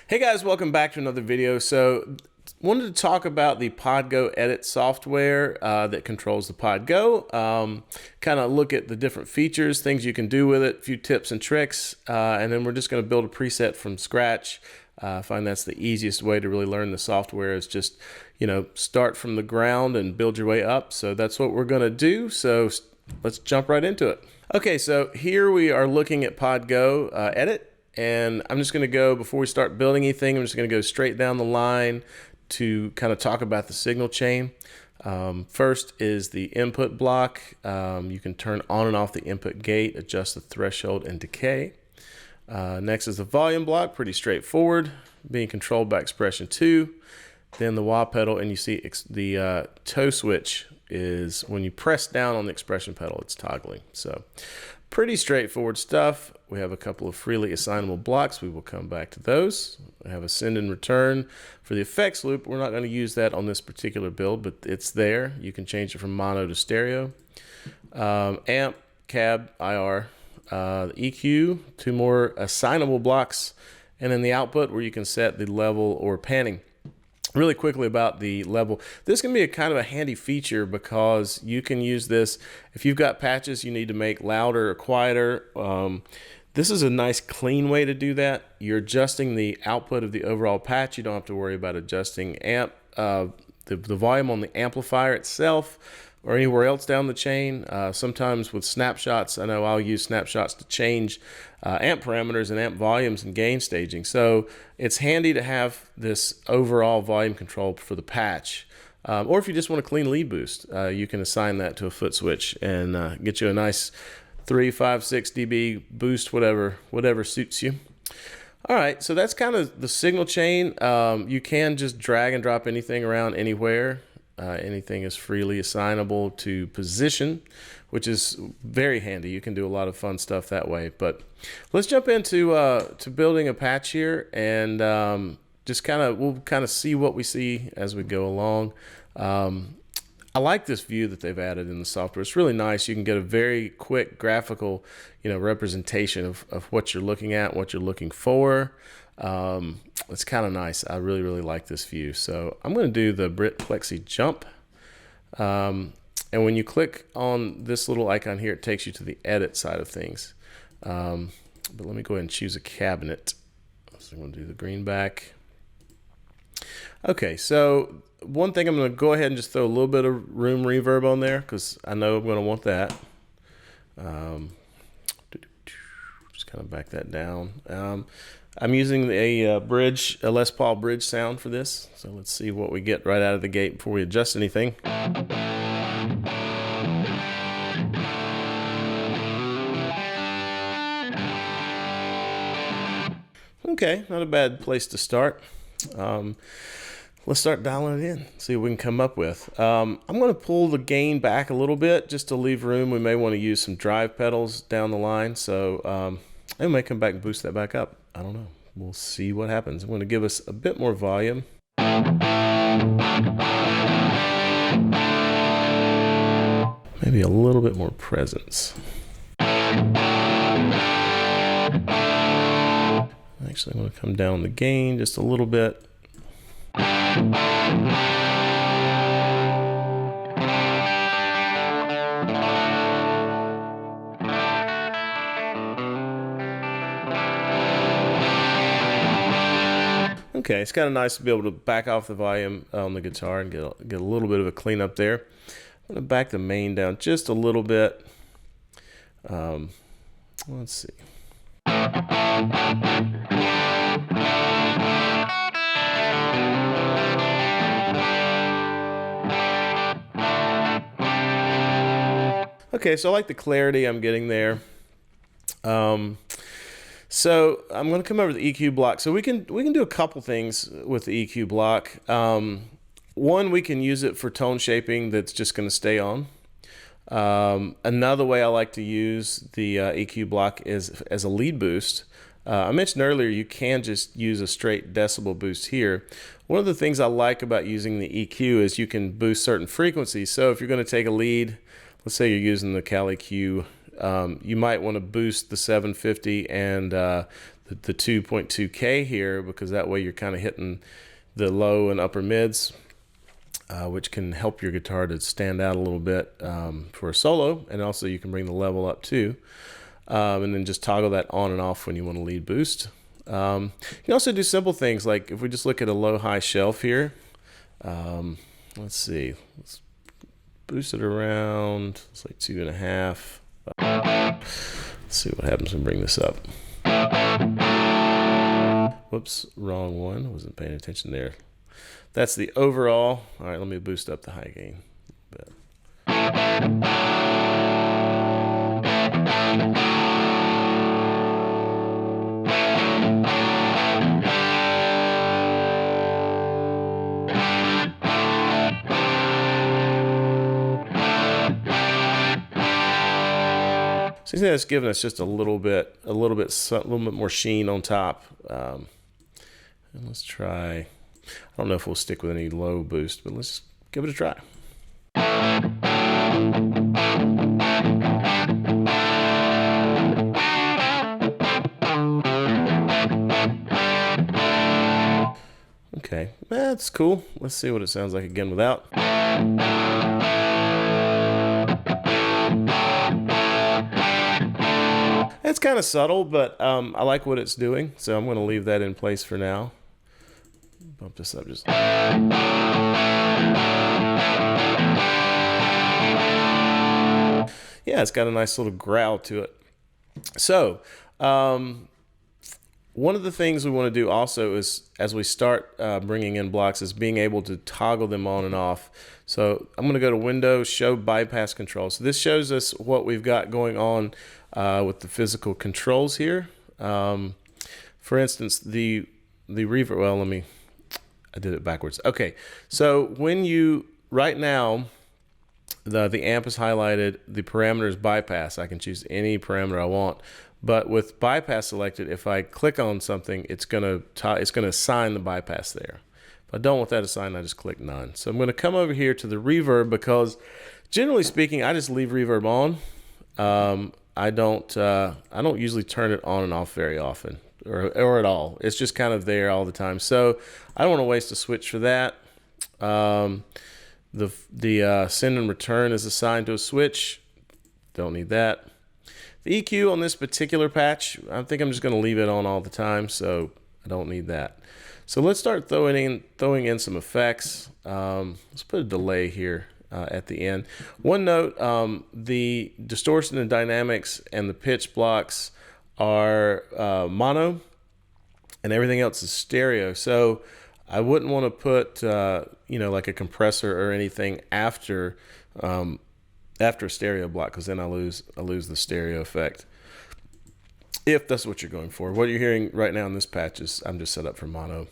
Hey guys, welcome back to another video. So wanted to talk about the PodGo edit software that controls the PodGo. Kind of look at the different features, things you can do with it, a few tips and tricks, and then we're just going to build a preset from scratch. I find that's the easiest way to really learn the software is just, start from the ground and build your way up. So that's what we're going to do. So let's jump right into it. Okay, so here we are looking at PodGo edit. And I'm just going to go, before we start building anything, I'm just going to go straight down the line to kind of talk about the signal chain. First is the input block. You can turn on and off the input gate, adjust the threshold and decay. Next is the volume block, pretty straightforward, being controlled by expression 2. Then the wah pedal, and you see the toe switch is when you press down on the expression pedal, it's toggling. So pretty straightforward stuff. We have a couple of freely assignable blocks. We will come back to those. I have a send and return for the effects loop. We're not going to use that on this particular build, but it's there. You can change it from mono to stereo. Amp, cab, IR, the EQ, 2 more assignable blocks, and then the output where you can set the level or panning. Really quickly about the level, this can be a kind of a handy feature because you can use this if you've got patches you need to make louder or quieter. This is a nice clean way to do that. You're adjusting the output of the overall patch. You don't have to worry about adjusting the volume on the amplifier itself or anywhere else down the chain. Sometimes with snapshots, I know I'll use snapshots to change amp parameters and amp volumes and gain staging. So it's handy to have this overall volume control for the patch. Or if you just want a clean lead boost, you can assign that to a foot switch and get you a nice 3, 5, 6 dB boost, whatever suits you. All right, so that's kind of the signal chain. You can just drag and drop anything around anywhere. Anything is freely assignable to position, which is very handy. You can do a lot of fun stuff that way. But let's jump into to building a patch here, and we'll kind of see what we see as we go along. I like this view that they've added in the software. It's really nice. You can get a very quick graphical, representation of what you're looking at, what you're looking for. It's kind of nice. I really, really like this view. So I'm going to do the Brit Plexi jump. And when you click on this little icon here, it takes you to the edit side of things. But let me go ahead and choose a cabinet. So I'm going to do the greenback. Okay, so one thing I'm going to go ahead and just throw a little bit of room reverb on there because I know I'm going to want that. Just kind of back that down. I'm using a Les Paul bridge sound for this. So let's see what we get right out of the gate before we adjust anything. Okay, not a bad place to start. Let's start dialing it in, see what we can come up with. I'm going to pull the gain back a little bit just to leave room. We may want to use some drive pedals down the line. So I may come back and boost that back up. I don't know. We'll see what happens. I'm going to give us a bit more volume. Maybe a little bit more presence. Actually, I'm going to come down the gain just a little bit. Okay, it's kind of nice to be able to back off the volume on the guitar and get a little bit of a cleanup there. I'm going to back the main down just a little bit. Let's see. Okay, so I like the clarity I'm getting there. So I'm going to come over to the EQ block. So we can do a couple things with the EQ block. One, we can use it for tone shaping that's just going to stay on. Another way I like to use the EQ block is as a lead boost. I mentioned earlier you can just use a straight decibel boost here. One of the things I like about using the EQ is you can boost certain frequencies. So if you're going to take a lead, let's say you're using the Cali Q, you might want to boost the 750 and the the 2.2K here, because that way you're kind of hitting the low and upper mids, which can help your guitar to stand out a little bit for a solo. And also you can bring the level up too. And then just toggle that on and off when you want to lead boost. You can also do simple things like if we just look at a low-high shelf here. Let's see. Let's boost it around. It's like 2.5. Let's see what happens when we bring this up. Whoops, wrong one. Wasn't paying attention there. That's the overall. All right, let me boost up the high gain a bit. So that's giving us just a little bit more sheen on top. And let's try. I don't know if we'll stick with any low boost, but let's give it a try. Okay, that's cool. Let's see what it sounds like again without. It's kind of subtle, but I like what it's doing, so I'm going to leave that in place for now. Bump this up just. Yeah, it's got a nice little growl to it. So, one of the things we want to do also is, as we start bringing in blocks, is being able to toggle them on and off. So I'm going to go to Window, Show Bypass Control. So this shows us what we've got going on with the physical controls here. For instance, the reverb. Well, I did it backwards. Okay, so when you right now, the amp is highlighted. The parameter is bypass. I can choose any parameter I want. But with bypass selected, if I click on something, it's gonna assign the bypass there. If I don't want that assigned, I just click none. So I'm gonna come over here to the reverb, because generally speaking, I just leave reverb on. I don't usually turn it on and off very often, or at all. It's just kind of there all the time. So I don't want to waste a switch for that. The send and return is assigned to a switch. Don't need that. The EQ on this particular patch, I think I'm just going to leave it on all the time, so I don't need that. So let's start throwing in some effects. Let's put a delay here at the end. One note, the distortion and dynamics and the pitch blocks are mono, and everything else is stereo. So I wouldn't want to put like a compressor or anything after a stereo block, because then I lose the stereo effect. If that's what you're going for. What you're hearing right now in this patch is I'm just set up for mono.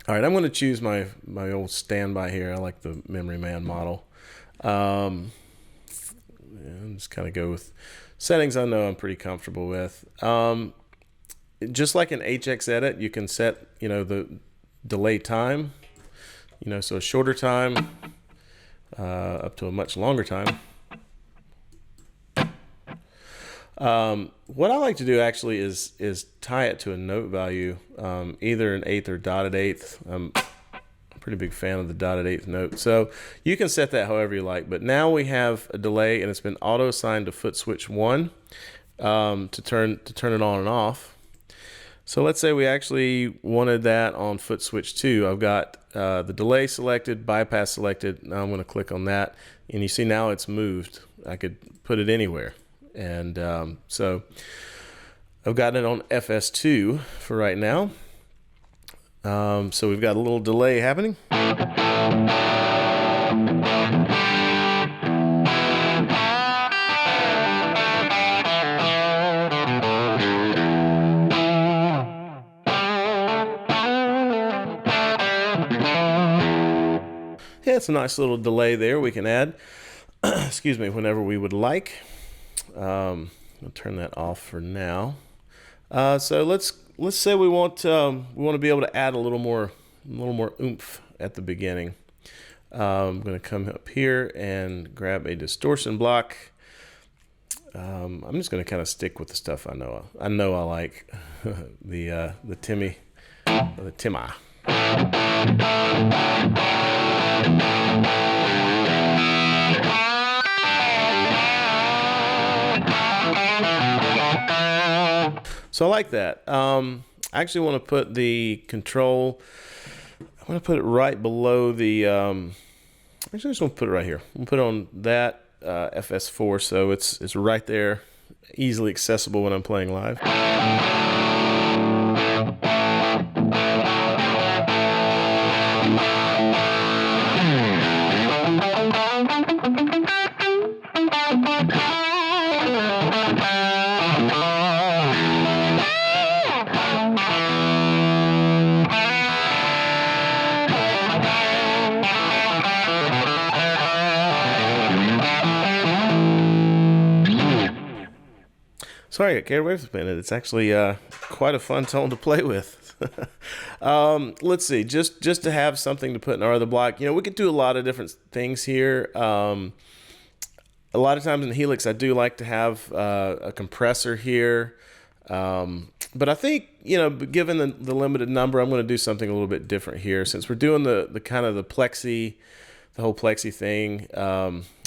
All right, I'm going to choose my old standby here. I like the Memory Man model. And just kind of go with settings I know I'm pretty comfortable with. Just like in HX Edit, you can set the delay time. So a shorter time up to a much longer time. What I like to do actually is tie it to a note value, either an eighth or dotted eighth. I'm a pretty big fan of the dotted eighth note. So you can set that however you like, but now we have a delay and it's been auto assigned to foot switch 1 to turn it on and off. So let's say we actually wanted that on foot switch 2. I've got the delay selected, bypass selected. Now I'm going to click on that, and you see now it's moved. I could put it anywhere. And so I've got it on FS2 for right now. So we've got a little delay happening. Yeah, it's a nice little delay there we can add, excuse me, whenever we would like. I'll turn that off for now. So let's say we want to be able to add a little more oomph at the beginning. I'm going to come up here and grab a distortion block. I'm just going to kind of stick with the stuff I know. I like the Timmy, the Timma. So I like that. I actually want to put the control. I want to put it right below the. Actually, I just want to put it right here. I'm put it on that FS4, so it's right there, easily accessible when I'm playing live. Sorry, I got carried away for a minute. It's actually quite a fun tone to play with. Let's see, just to have something to put in our other block. You know, we could do a lot of different things here. A lot of times in Helix, I do like to have a compressor here. But I think, you know, given the limited number, I'm going to do something a little bit different here. Since we're doing the kind of the plexi, the whole plexi thing,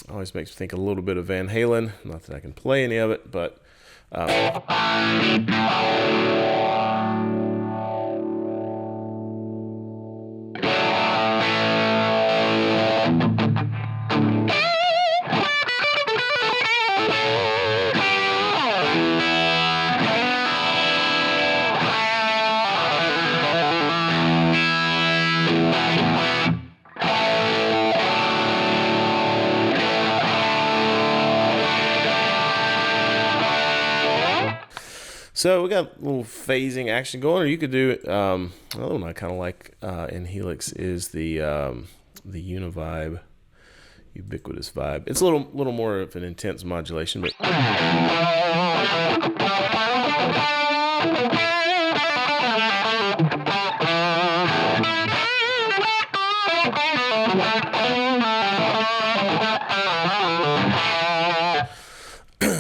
always makes me think a little bit of Van Halen. Not that I can play any of it, but so we got a little phasing action going, or you could do another one I kind of like in Helix is the Univibe, ubiquitous vibe. It's a little more of an intense modulation, but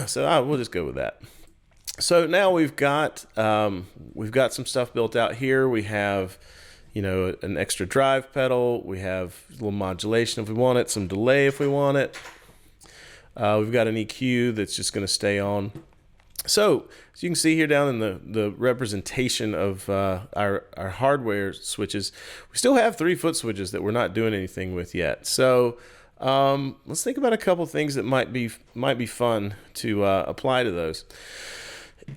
so we'll just go with that. So now we've got some stuff built out here. We have, you know, an extra drive pedal. We have a little modulation if we want it, some delay if we want it. We've got an EQ that's just going to stay on. So as you can see here down in the representation of our hardware switches, we still have 3 foot switches that we're not doing anything with yet. So let's think about a couple things that might be fun to apply to those.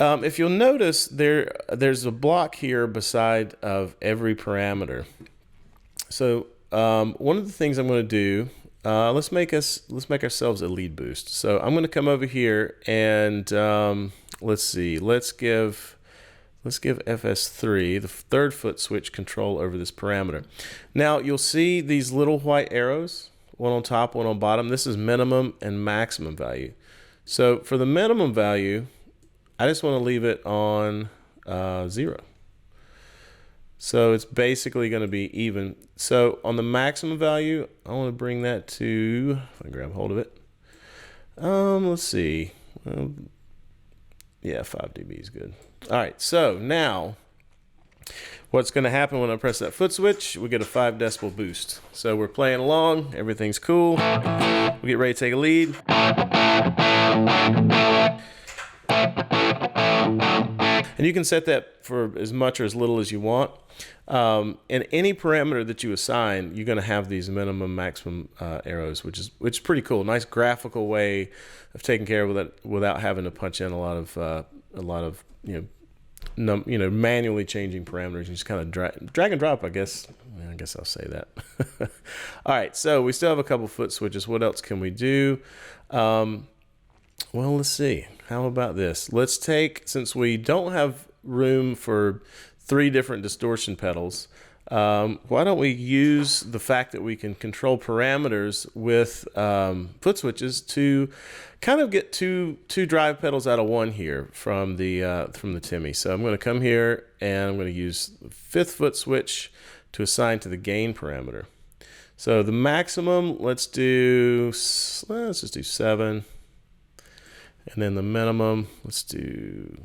If you'll notice, there's a block here beside of every parameter. So one of the things I'm going to do, let's make ourselves a lead boost. So I'm going to come over here and let's see, let's give FS3, the 3rd foot switch, control over this parameter. Now you'll see these little white arrows, one on top, one on bottom. This is minimum and maximum value. So for the minimum value, I just want to leave it on 0. So it's basically going to be even. So on the maximum value, I want to bring that to, if I can grab hold of it. Let's see. Yeah, 5 dB is good. All right, so now what's going to happen when I press that foot switch? We get a 5 decibel boost. So we're playing along, everything's cool. We get ready to take a lead. And you can set that for as much or as little as you want. And any parameter that you assign, you're going to have these minimum, maximum arrows, which is pretty cool. Nice graphical way of taking care of that without having to punch in a lot of manually changing parameters. You just kind of drag and drop, I guess. I guess I'll say that. All right, so we still have a couple foot switches. What else can we do? Well, let's see. How about this? Let's take, since we don't have room for 3 different distortion pedals, why don't we use the fact that we can control parameters with foot switches to kind of get two drive pedals out of one here from the Timmy. So I'm going to come here and I'm going to use the 5th foot switch to assign to the gain parameter. So the maximum, let's just do 7. And then the minimum, let's do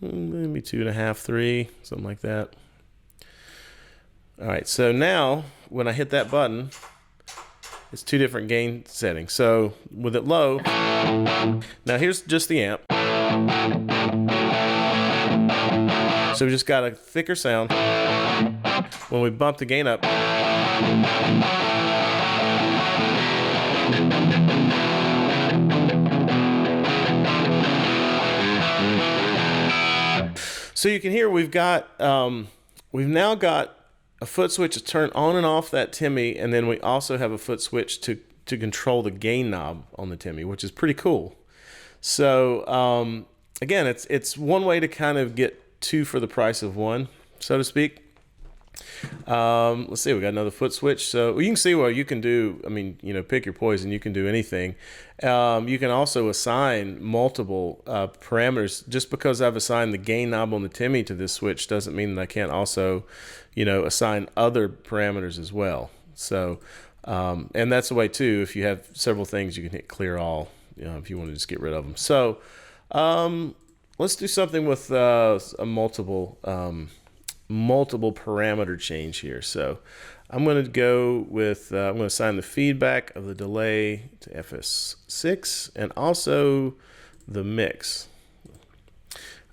maybe 2.5, 3, something like that. All right, so now when I hit that button, it's two different gain settings. So with it low, now here's just the amp. So we just got a thicker sound. When we bump the gain up, so you can hear we've now got a foot switch to turn on and off that Timmy, and then we also have a foot switch to control the gain knob on the Timmy, which is pretty cool. So again, it's one way to kind of get two for the price of one, so to speak. Let's see, we got another foot switch. So you can see what you can do. I mean, you know, pick your poison. You can do anything. You can also assign multiple parameters. Just because I've assigned the gain knob on the Timmy to this switch doesn't mean that I can't also, you know, assign other parameters as well. So, and that's the way too. If you have several things, you can hit clear all, you know, if you want to just get rid of them. So, let's do something with a multiple parameter change here. So I'm going to go with, I'm going to assign the feedback of the delay to FS6 and also the mix.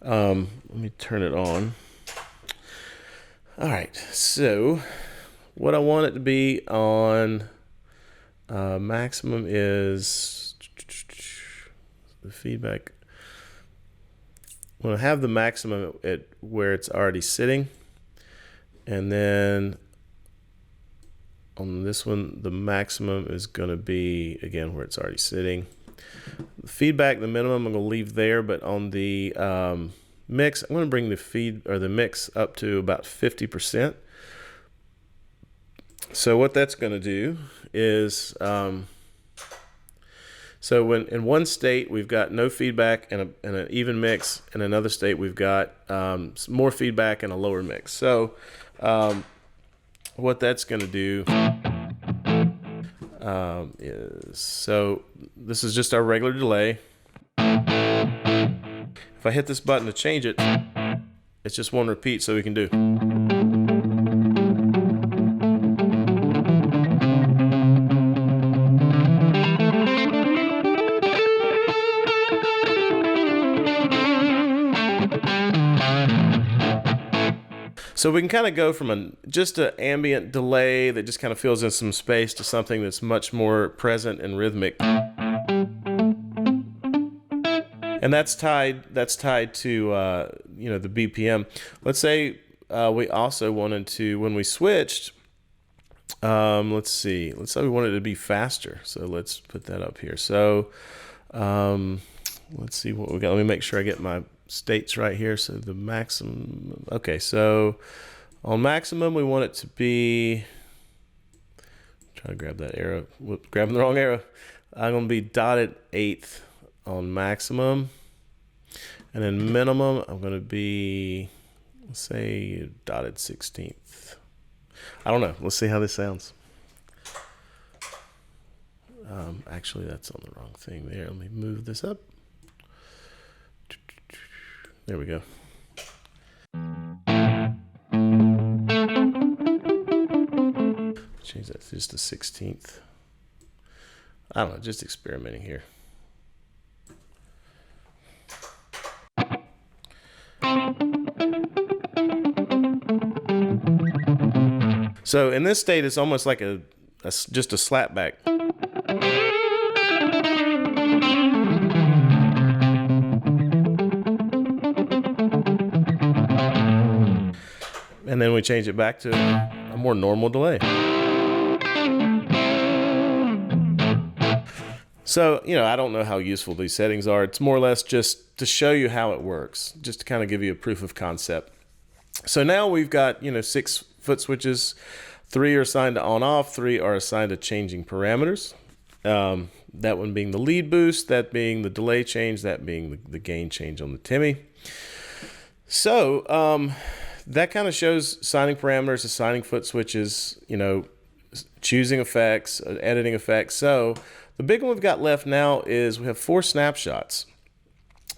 Let me turn it on. All right, so what I want it to be on maximum is the feedback. I'm going to have the maximum at where it's already sitting. And then on this one, the maximum is going to be, again, where it's already sitting. The feedback, the minimum, I'm going to leave there. But on the mix, I'm going to bring the mix up to about 50%. So what that's going to do is, so when in one state we've got no feedback and an even mix, in another state we've got more feedback and a lower mix. So what that's going to do is, so this is just our regular delay. If I hit this button to change it, it's just one repeat, so we can do. So we can kind of go from just an ambient delay that just kind of fills in some space to something that's much more present and rhythmic. And that's tied to you know, the BPM. Let's say we also wanted to, when we switched, let's say we wanted it to be faster. So let's put that up here. So let's see what we got. Let me make sure I get my states right here. So the maximum, okay, so on maximum we want it to be, try to grab that arrow, whoop, grabbing the wrong arrow. I'm going to be dotted 8th on maximum, and then minimum I'm going to be, let's say, dotted 16th. I don't know, let's see how this sounds. Actually that's on the wrong thing there. Let me move this up. There we go. Change that to just the 16th. I don't know, just experimenting here. So in this state, it's almost like just a slapback. And then we change it back to a more normal delay. So, you know, I don't know how useful these settings are. It's more or less just to show you how it works, just to kind of give you a proof of concept. So now we've got, you know, 6 foot switches. 3 are assigned to on-off, 3 are assigned to changing parameters. That one being the lead boost, that being the delay change, that being the gain change on the Timmy. So that kind of shows assigning parameters, assigning foot switches, you know, choosing effects, editing effects. So the big one we've got left now is we have 4 snapshots.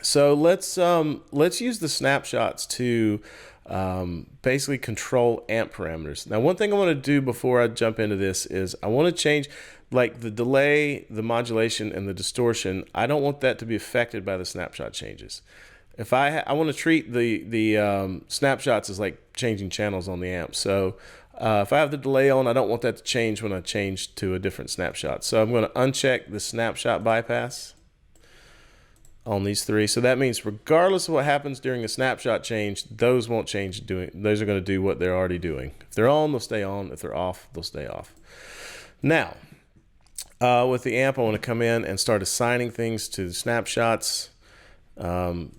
So let's use the snapshots to basically control amp parameters. Now, one thing I want to do before I jump into this is I want to change like the delay, the modulation, and the distortion. I don't want that to be affected by the snapshot changes. If I want to treat the snapshots as like changing channels on the amp. So if I have the delay on, I don't want that to change when I change to a different snapshot. So I'm going to uncheck the snapshot bypass on these three. So that means regardless of what happens during a snapshot change, those won't change those are going to do what they're already doing. If they're on, they'll stay on. If they're off, they'll stay off. Now, with the amp, I want to come in and start assigning things to the snapshots. I'm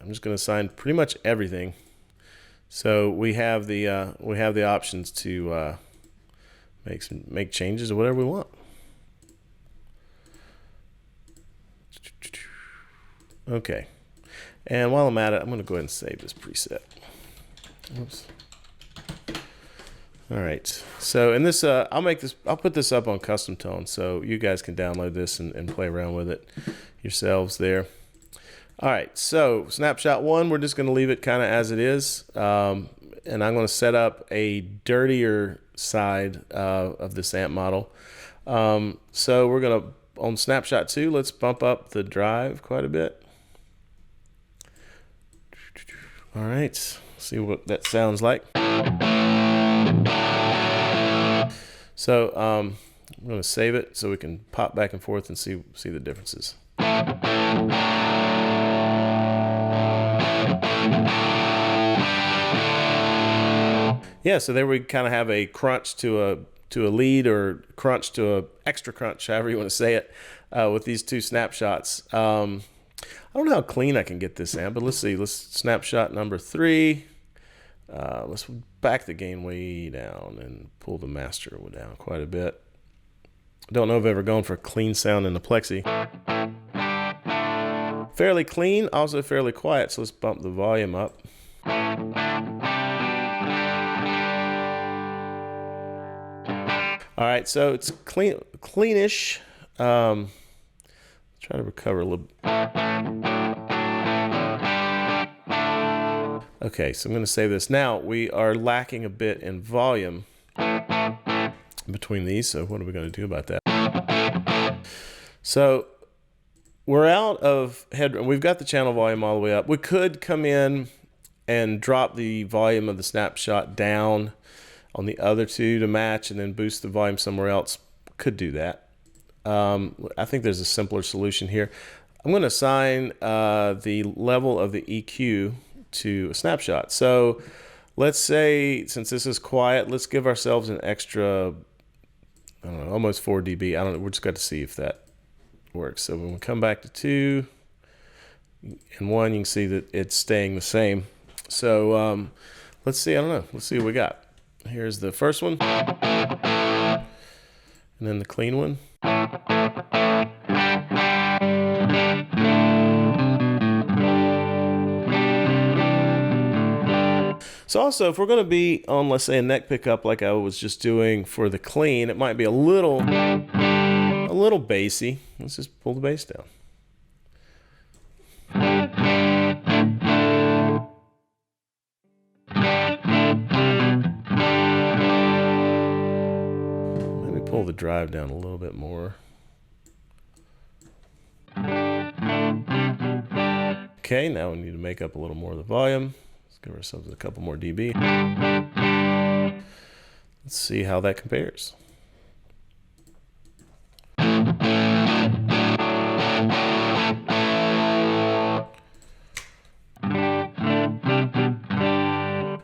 just going to assign pretty much everything. So we have the options to make changes to whatever we want. Okay, and while I'm at it, I'm going to go ahead and save this preset. Oops. All right, so in this, I'll put this up on custom tone, so you guys can download this and play around with it yourselves there. All right, so snapshot 1, we're just going to leave it kind of as it is, and I'm going to set up a dirtier side of this amp model. So we're going to, on snapshot 2, let's bump up the drive quite a bit. All right, see what that sounds like. So I'm going to save it so we can pop back and forth and see the differences. Yeah, so there we kind of have a crunch to a lead, or crunch to a extra crunch, however you want to say it, with these two snapshots. I don't know how clean I can get this amp, but let's see. Let's snapshot number 3. Let's back the gain way down and pull the master down quite a bit. I don't know if I've ever gone for a clean sound in the Plexi. Fairly clean, also fairly quiet, so let's bump the volume up. All right, so it's cleanish. Try to recover a little. Okay, so I'm going to save this. Now, we are lacking a bit in volume between these, so what are we going to do about that? So we're out of headroom. We've got the channel volume all the way up. We could come in and drop the volume of the snapshot down on the other two to match and then boost the volume somewhere else. Could do that. I think there's a simpler solution here. I'm going to assign the level of the EQ to a snapshot. So let's say, since this is quiet, let's give ourselves an extra, I don't know, almost 4 dB. I don't know. We're just got to see if that works. So when we come back to 2 and 1, you can see that it's staying the same. So let's see. I don't know. Let's see what we got. Here's the first one, and then the clean one. So also, if we're going to be on, let's say, a neck pickup like I was just doing for the clean, it might be a little bassy. Let's just pull the bass down. Maybe pull the drive down a little bit more. Okay, now we need to make up a little more of the volume. Let's give ourselves a couple more dB. Let's see how that compares.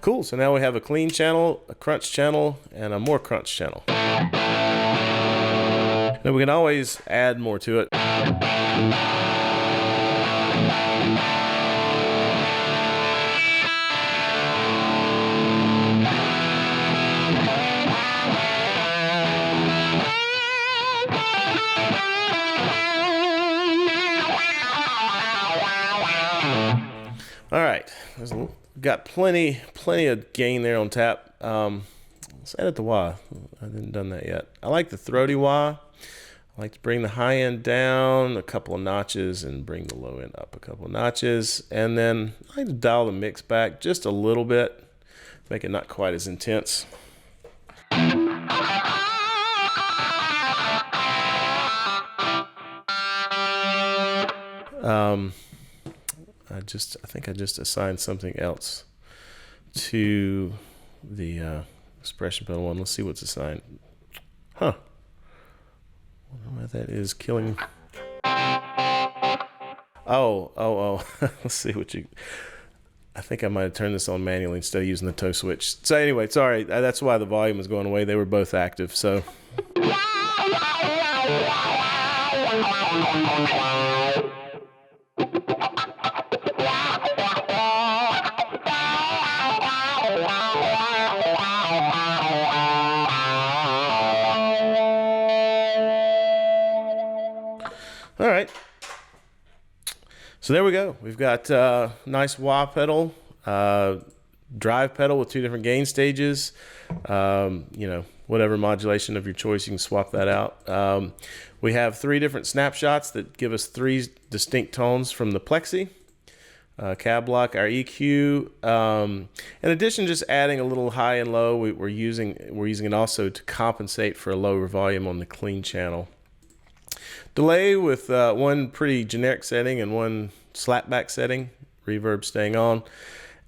Cool, so now we have a clean channel, a crunch channel, and a more crunch channel. Now we can always add more to it. All right, got plenty of gain there on tap. Let's edit the wah. I haven't done that yet. I like the throaty wah. I I like to bring the high end down a couple of notches and bring the low end up a couple of notches. And then I like to dial the mix back just a little bit, make it not quite as intense. I think I just assigned something else to the expression pedal one. Let's see what's assigned. Huh. I don't know what that is killing. Oh. Let's see what you. I think I might have turned this on manually instead of using the toe switch. So anyway, sorry. That's why the volume was going away. They were both active. So. All right. So there we go. We've got nice wah pedal, drive pedal with 2 different gain stages. Whatever modulation of your choice, you can swap that out. We have 3 different snapshots that give us 3 distinct tones from the plexi. Cab block, our EQ. In addition, just adding a little high and low, we're using it also to compensate for a lower volume on the clean channel. Delay with 1 pretty generic setting and 1 slapback setting, reverb staying on.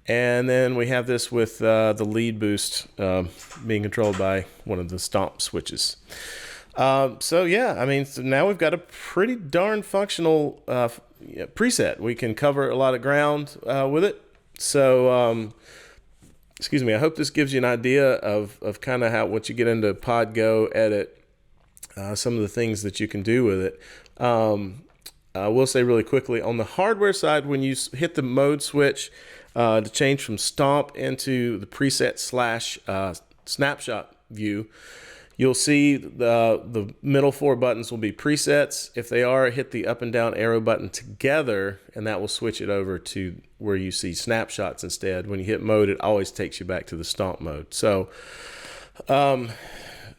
And then we have this with the lead boost being controlled by one of the stomp switches. So yeah, I mean, so now we've got a pretty darn functional preset. We can cover a lot of ground with it. So, excuse me, I hope this gives you an idea of kind of what you get into Pod Go Edit. Some of the things that you can do with it. I will say really quickly, on the hardware side, when you hit the mode switch to change from stomp into the preset / snapshot view, you'll see the middle 4 buttons will be presets. If they are, hit the up and down arrow button together, and that will switch it over to where you see snapshots instead. When you hit mode, it always takes you back to the stomp mode. So,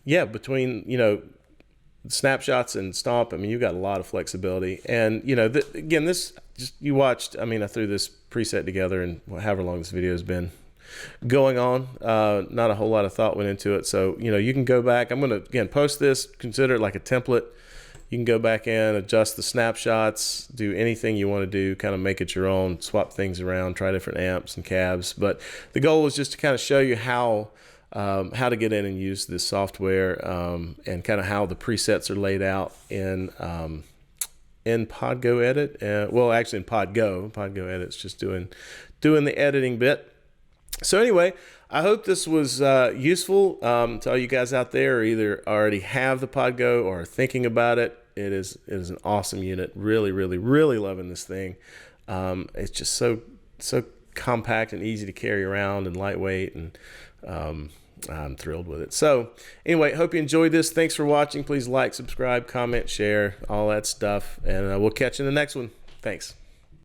yeah, between, snapshots and stomp, I mean, you've got a lot of flexibility. And again, this just you watched, I mean, I threw this preset together and however long this video has been going on, not a whole lot of thought went into it. So you can go back. I'm going to again post this, consider it like a template. You can go back in, adjust the snapshots, do anything you want to do, kind of make it your own, swap things around, try different amps and cabs. But the goal is just to kind of show you how to get in and use this software, and kind of how the presets are laid out in Pod Go Edit. Well, actually in Pod Go Edit's just doing the editing bit. So anyway, I hope this was useful to all you guys out there who either already have the Pod Go or are thinking about it. It is an awesome unit. Really, really, really loving this thing. It's just so compact and easy to carry around and lightweight, and I'm thrilled with it. So anyway, hope you enjoyed this. Thanks for watching. Please like, subscribe, comment, share, all that stuff. And we'll catch you in the next one. Thanks.